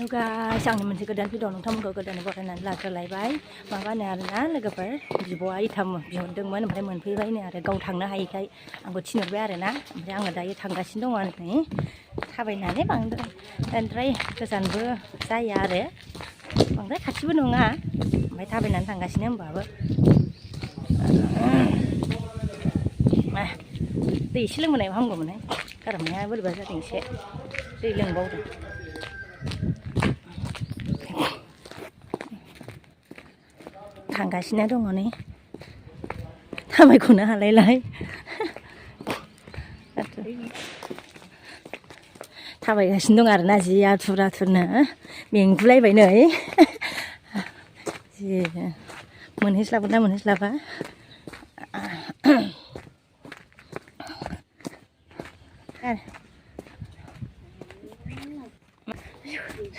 हेल' guys आंनि मोनसे गोदान भिडिअ नोंथांमोनखौ गोदानै बरायनानै लाग्रोलायबाय माबानो आरोना लोगोफोर बिब'आ इटाम बिहरदोंमोन ओमफ्राय मोनफैबायनो आरो गाव थांनो हायैखाय आंखौ थिनहरबाय आरोना ओमफ्राय आङो दायो थांगासिनो दङ आरो नै थाबायनानै बांद्राय गोजानबो जाया आरो बांद्राय खाथिबो नङा ओमफ्राय थाबायनानै थांगासिनो होमबाबो दै एसे लोंबोनायबा हामगौमोनहाय गारामाया बोरैबा जादों एसे दै लोंबावदों थांगासिनो दङ नै थाबायख'नो हालायलाय थाबायगासिनो दं आरोना जि आथुर आथुरनो मेंगुलायबाय नै जि मोनहैस्लाबगोन ना मोनहैस्लाबा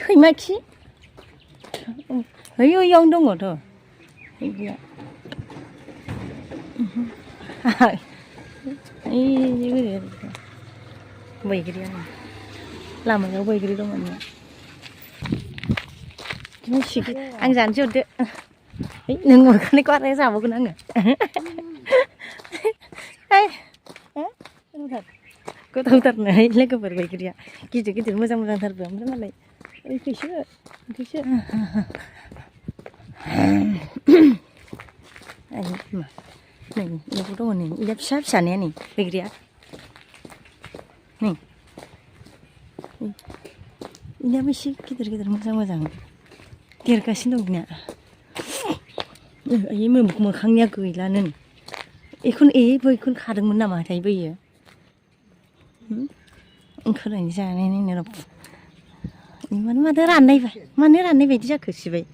सैमा खि ओइयावनो दङथ' गैया बैग्रिया लामायाव बैग्रि दंमोन आं जानोसै हरदो नों हरखानायखौ आरो जाबावगोन आङो गोथावथारनोहाय लोगोफोर बैग्रिया गिदिर गिदिर मोजां मोजांथारबो ओमफ्राय मालाय ओंख्रिसो नै बेयावबो दङ नै इया फिसा फिसानिया नै बैग्रिया नै इनियाबो एसे गिदिर गिदिर मोजां मोजां देरगासिनो दं बिनिया मोखांनिया गैलानो बेखौनो खादोंमोन नामाथाय बैयो ओंखारनायनि जानाय नायनो मानो राननाय बायदि जाखो सिबाय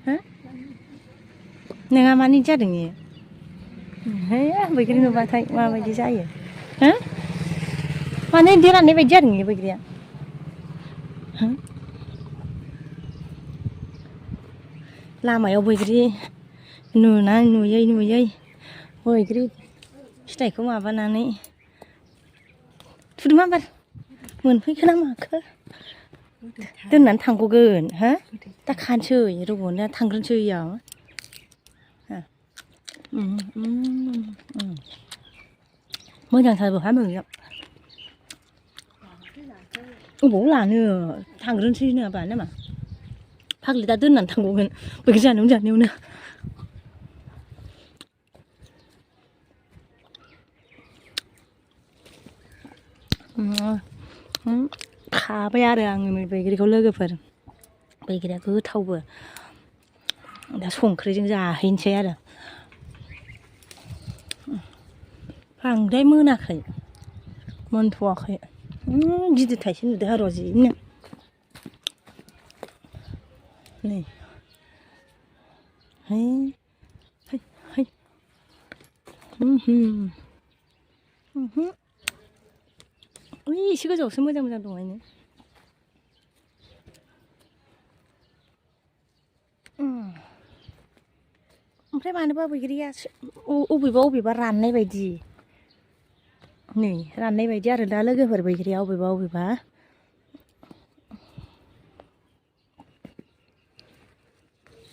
हो नोंहा मानि जादों इयो बैग्रि नुबाथाय माबायदि जायो हो मानो इदि राननाय बायदि जादों इयो बैग्रिया लामायाव बैग्रि नुयै बैग्रि फिथाइखौ माबानानै थुदों माबार मोनफैखो ना माखो दोननानै थांग'गोन हो दा खानोसै रब'नो थांग्रोनोसै इयाव मोजांथारबो हा मैगंआ अबाव लानो थांग्रोनोसै नङाबा नामा फाग्लि दा दोननानै थांग'गोन बैग्रि जानायावनो खाबाय आरो आङो बैग्रिखौ लोगोफोर बैग्रिया गोथावबो दा संख्रिजों जाहैनोसै आरो बांद्राय मोनाखै मोनथ'वाखै गिदिर थाइसे नुदों आरो जिनो नै एसे गोजौआवसो मोजां दं बेनो ओमफ्राय मानोबा बैग्रिया अबेबा राननाय बायदि नै राननाय बायदि आरो दा लोगोफोर बैग्रिया अबेबा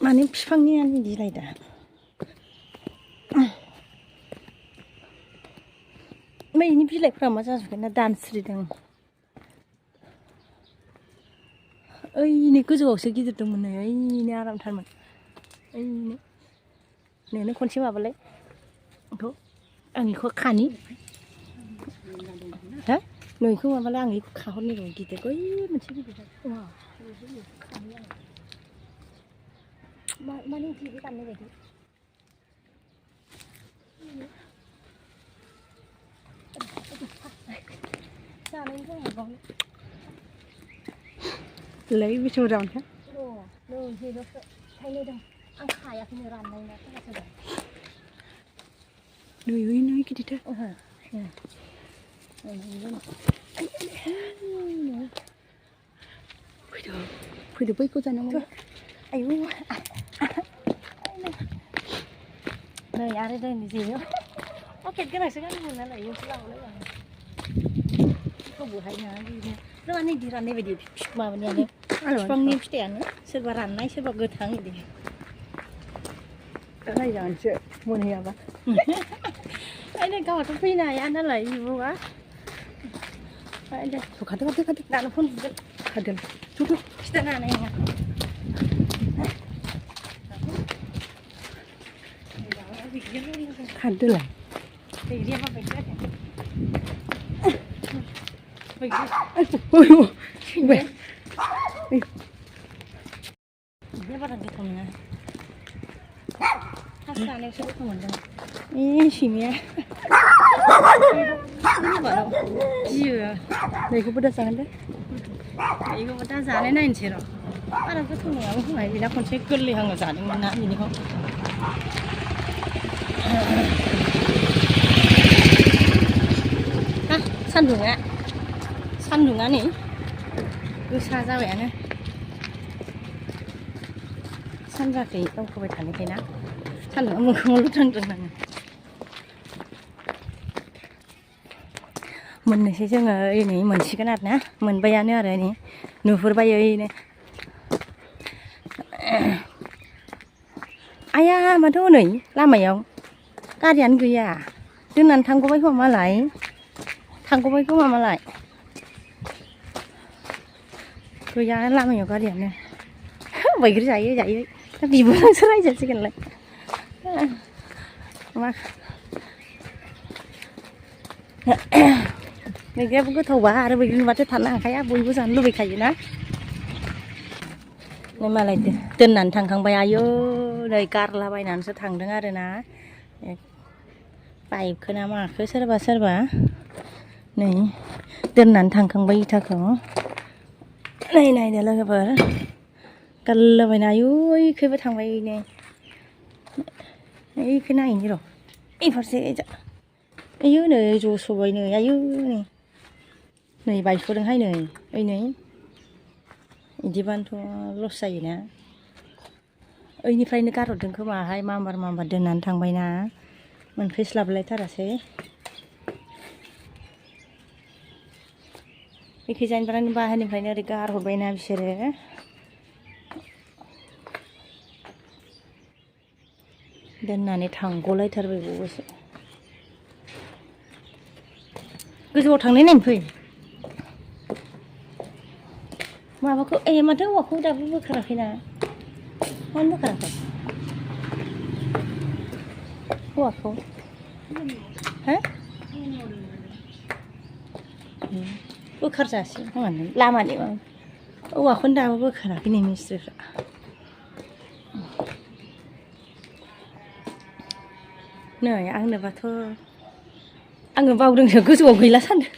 माने बिफांनियानो बिलाइ दा ओमफ्राय बेनि बिलाइफ्रा मा जाजोबगोन ना दानस्रिदों ओइनै गोजौआवसो गिदिर दंमोन नै ओइनो आरामथारमोन ओइनो नोंनो खनसे माबालाय बेखौ आं बेखौ खानि हो नोंखौ माबालाय आं बेखौ खाहरनि र' गिदिर ओइ मोनसे गिदिर माने ओंख्रिबो दाननाय बायदि जानायनि जाहैबाय लै बेसे मोजां मोनखो नै जेबोसो थाइनै दं आं खायाखैनो राननाय ना सोरबा नै गिदिरथार फैदो बैखौ जानांगौ आयौ नै आरो दोनै जेबो पकेट गोनांसो गानगौमोन नालाय बेयावसो लाबोलाय आं बबेहाय ना बिदिनो माने इदि राननाय बायदि माबानियानो बिफांनि फिथाइयानो सोरबा राननाय सोरबा गोथां इदि नायजागोनसो मोनहैयाबा आइनो गावहाथ' फैनो हाया नालाय बिब'आ खादो दानो फन बुगोन खादो खिथानो हानाय नङा खादोलाय बैग्रिया माबायदि जादों बैग्रिया बारा गोथाव नङा फार्स्ट जानायावसो गोथाव मोनदों सैमाया गियो बेखौबो दा जागोन दे बेखौबो दा जानाय नायनोसै र' बारा गोथाव नङाबो खोमा बेना खनसे गोरलैहाङो जादोंमोन ना बेनिखौ सान्दुङा नै गोसा जाबायानो सानजाखै दावखोबाय थानायखाय ना सान्दुङा मोखाङाव लुद्रांद्रां नाङो मोननोसै जोङो ओइनै मोनसिगोन आरो ना मोनबायानो आरो नै नुहुरबाय ओइनो आया माथो हनै लामायाव गारियानो गैया दोननानै थांगबाय खोमा मालाय गैया लामायाव गारियानो बैग्रि जायो दा बिब'जोंसो रायजासिगोनलाय मा बैग्रियाबो गोथावबा आरो बैग्रि नुबाथ' थानो हाखाया बयबो जानो लुबैखायोना नै मालाय दोननानै थांखांबाय आयौ नै गारलाबायनानैसो थांदों आरोना पाइपखौ ना माखो सोरबा नै दोननानै थांखांबाय इथाखौ नै नायदो लोगोफोर गारलाबायना आयौ ओइखैबो थांबाय नै ओइखौ नायहैनि र' ओइ फारसे आयौ नै जस'बाय नै आयौ नै बायस'दोंहाय नै ओइ नै बिदिबानोथ' लस जायोना ओइनिफ्रायनो गारहरदों खोमाहाय मामबार दोननानै थांबायना मोनफैस्लाबलायथारासै एखैजायनिफ्रायनो बाहेरनिफ्रायनो ओरै गारहरबायना बिसोरो दोननानै थांगलायथारबाय बबावबासो गोजौआव थांनाय नायनो फै माबाखौ माथो औवाखौ दाबो बोखाराखैना मानो बोखाराखै औवाखौ हो बोखारजासै खोमानो लामानि औवाखौनो दाबो बोखाराखै नै मिस्ट्रिफ्रा नै आंनोबाथ' आङो बावदोंसो गोजौआव गैला सानदों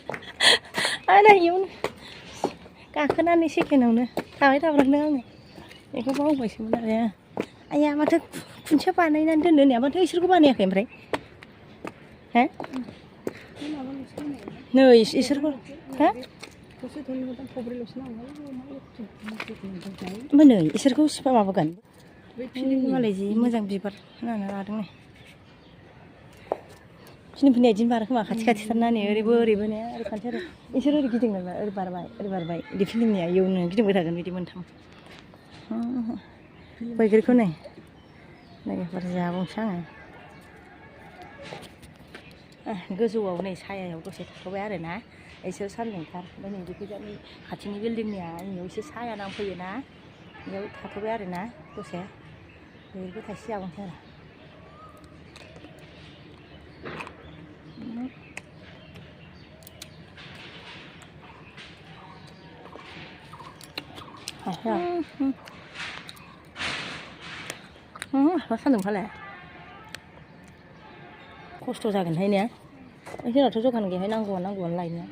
आरो इयावनो गाखोनानै सेकेन्डआवनो थाब्रांदों आङो बेखौ बावबायसोमोन आरो आइया माथो खुन्थिया बानायनानै दोननो होननाया माथो इसोरखौ बानायाखै ओमफ्राय हो नै इसोरखौ हो ओमफ्राय नै इसोरखौ सिफा माबागोन मालाय जि मोजां बिबार होनानै लादों नै फिलिमफोरनिया बिदिनो बारो खोमा खाथि थारनानै ओरैबो ओरैबो ने ओरै खाथि आरो इसोर ओरै गिदिंबाय ओरै बारबाय बिदि फिलिमनिया इयावनो गिदिंबाय थागोन बिदि मोनथाम बैग्रिखौ नै नायफोर जाबावनोसै आङो गोजौआव नै सायायाव दसे थाथ'बाय आरो ना एसे सान्दुंथार ओमफ्राय नै बेखैजानि खाथिनि बिल्डिंनिया आंनियाव एसे साया नांफैयोना बेयाव थाथ'बाय आरो ना दसे बैग्रिखौ थाइसे जाबावनोसै आरो मा सान्दुंफालाय खस्थ' जागोनहाय ने जोंनाथ' जखान गैयाहाय नांगौआनो लायनो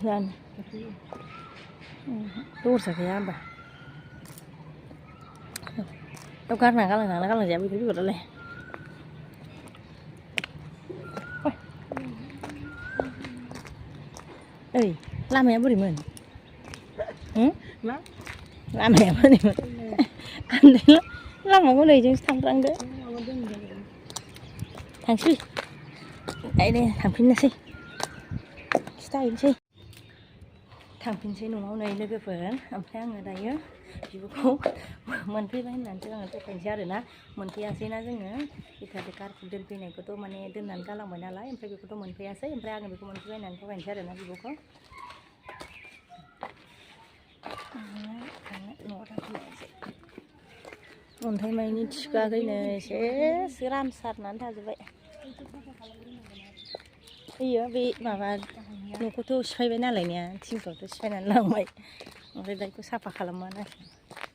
जानो दरजा गैया होमबा बेयाव गालांजाया बैग्रि बेगरालाय ओइ लामाया बोरैमोन लामाया बोरैमोन लामाखौ नैजोंसो थांफ्रांदो थांसै दे थांफिननोसै खिथाहैनोसै थांफिनसै न'आव नै लोगोफोर ओमफ्राय आङो दायो बिब'खौ मोनफैबाय होननानैसो आङो थगायनोसै आरोना मोनफैयासैना जोङो इटालि कारखौ दोनफैनायखौथ' माने दोननानै गालांबाय नालाय ओमफ्राय बेखौथ' मोनफैयासै ओमफ्राय आङो बेखौ मोनफैबाय होननानै थगायनोसै आरोना बिब'खौ न'आव थांफिननोसै अन्थाइ माइनि थिखोआखैनो सेस रानसारनानै थाजोब्बाय होयो बे माबा न'खौथ' सिफायबाय नालाय ने थिंखौथ' सिफायनानै लांबाय ओमफ्राय दा बेखौ साफा खालामबानो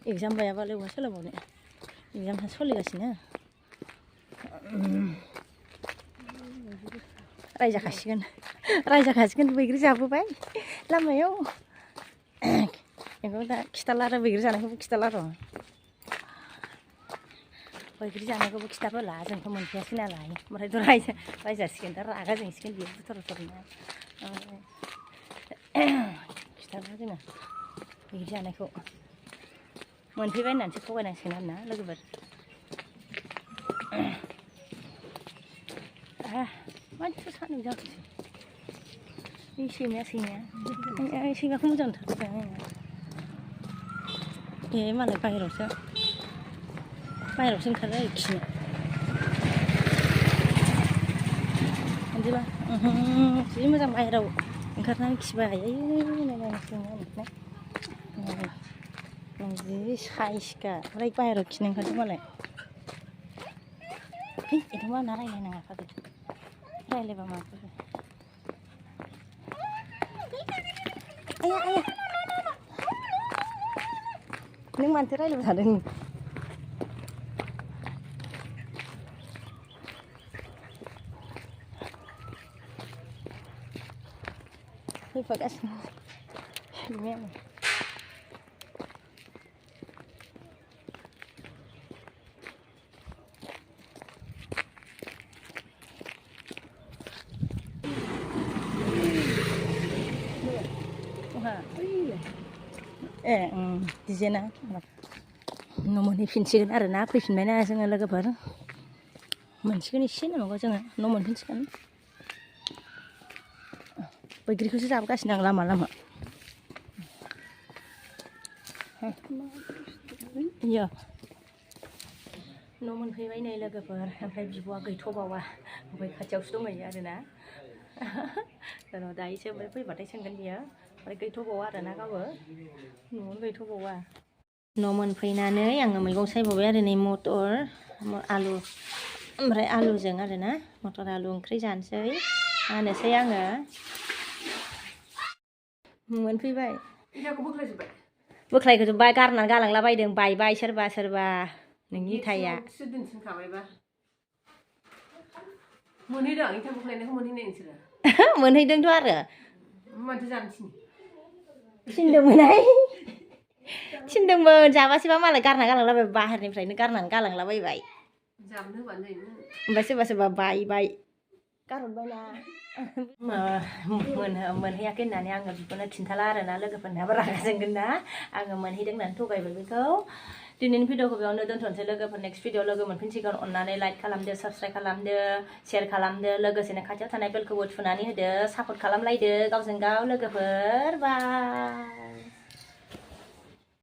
एगजाम बायाबालाय बहा सोलाबबावनो एगजामआ सोलिगासिनो रायजाखासिगोन बैग्रि जाबोबाय लामायाव बेखौ दा खिथाला आरो बैग्रि जानायखौबो खिथाला र' बैग्रि जानायखौबो खिथाबोला जोंथ' मोनफैयासै नालाय ओमफ्रायथ' रायजासिगोन दा रागा जोंसिगोन बियो बुथार बुथारनो खिथाला जोङो बैग्रि जानायखौ मोनफैबाय होननानैसो थगायनांसिगोन आरोना लोगोफोर मानसिफोर सान्दुं जाखोसै बे सैमाखौ मोजां थारबाय ए मालाय बाहेरायावसो ओंखारो आरो खिनो बिदिबा जि मोजां बाहेरायाव ओंखारनानै खिबाय जि साइसखा ओमफ्राय बाहेरायाव खिनो ओंखारदों मालाय एथ' मा ना रायज्लायनाङा फागोन रायज्लायबा माफोर आया नों मानोथो रायज्लायबाय थादों फैफागासिनो सैमायानो ए डिजेना न' मोनहैफिनसिगोन आरोना फैफिनबायना जोङो लोगोफोर मोनसिगोन एसे नांगौ जोङो न' मोनफिनसिगोन बैग्रिखौसो जाबोगासिनो आं लामा इयो न' मोनफैबाय नै लोगोफोर ओमफ्राय बिब'आ गैथ'बावा बै खाथियावसो दंहैयो आरोना दायोसो ओमफ्राय फैबाथाय सोंगोन बियो ओमफ्राय गैथ'बावा आरोना गावबो न'आवनो गैथ'बावा न' मोनफैनानै आङो मैगं सायबावबाय आरो नै मटर आलु ओमफ्राय आलुजों आरोना मटर आलु ओंख्रि जानोसै हानोसै आङो मोनफैबाय बोख्लायजोब्बाय गारनानै गालांला बायदों बायबाय सोरबा नोंनि इथाया मोनहैदों इथा बोख्लायनायखौ मोनहैनाय नोंसोरो मोनहैदोंथ' आरो माथो जानो थिनदोंमोन जाबासोबा मालाय गारना गालांलाबाय बाहेरनिफ्रायनो गारनानै गालांलाबायबाय जाबनो होबानो जायोमोन ओमफ्राय सोरबा बायबाय गारहरबायना मोनहैयाखै होननानै आङो बिखौनो खिन्थाला आरोना लोगोफोरनाबो रागा जोंगोन ना आङो मोनहैदों होननानै थगायबाय बेखौ दिनैनि भिडिअखौ बेयावनो दोनथ'नोसै लोगोफोर नेक्स्ट भिडिअ लोगो मोनफिनसिगोन अननानै लाइक खालामदो साबस्क्राइब खालामदो शेयार खालामदो लोगोसेनो खाथियाव थानाय बेलखौबो थुनानै होदो सापर्ट खालामलायदो गावजों गाव लोगोफोर बाय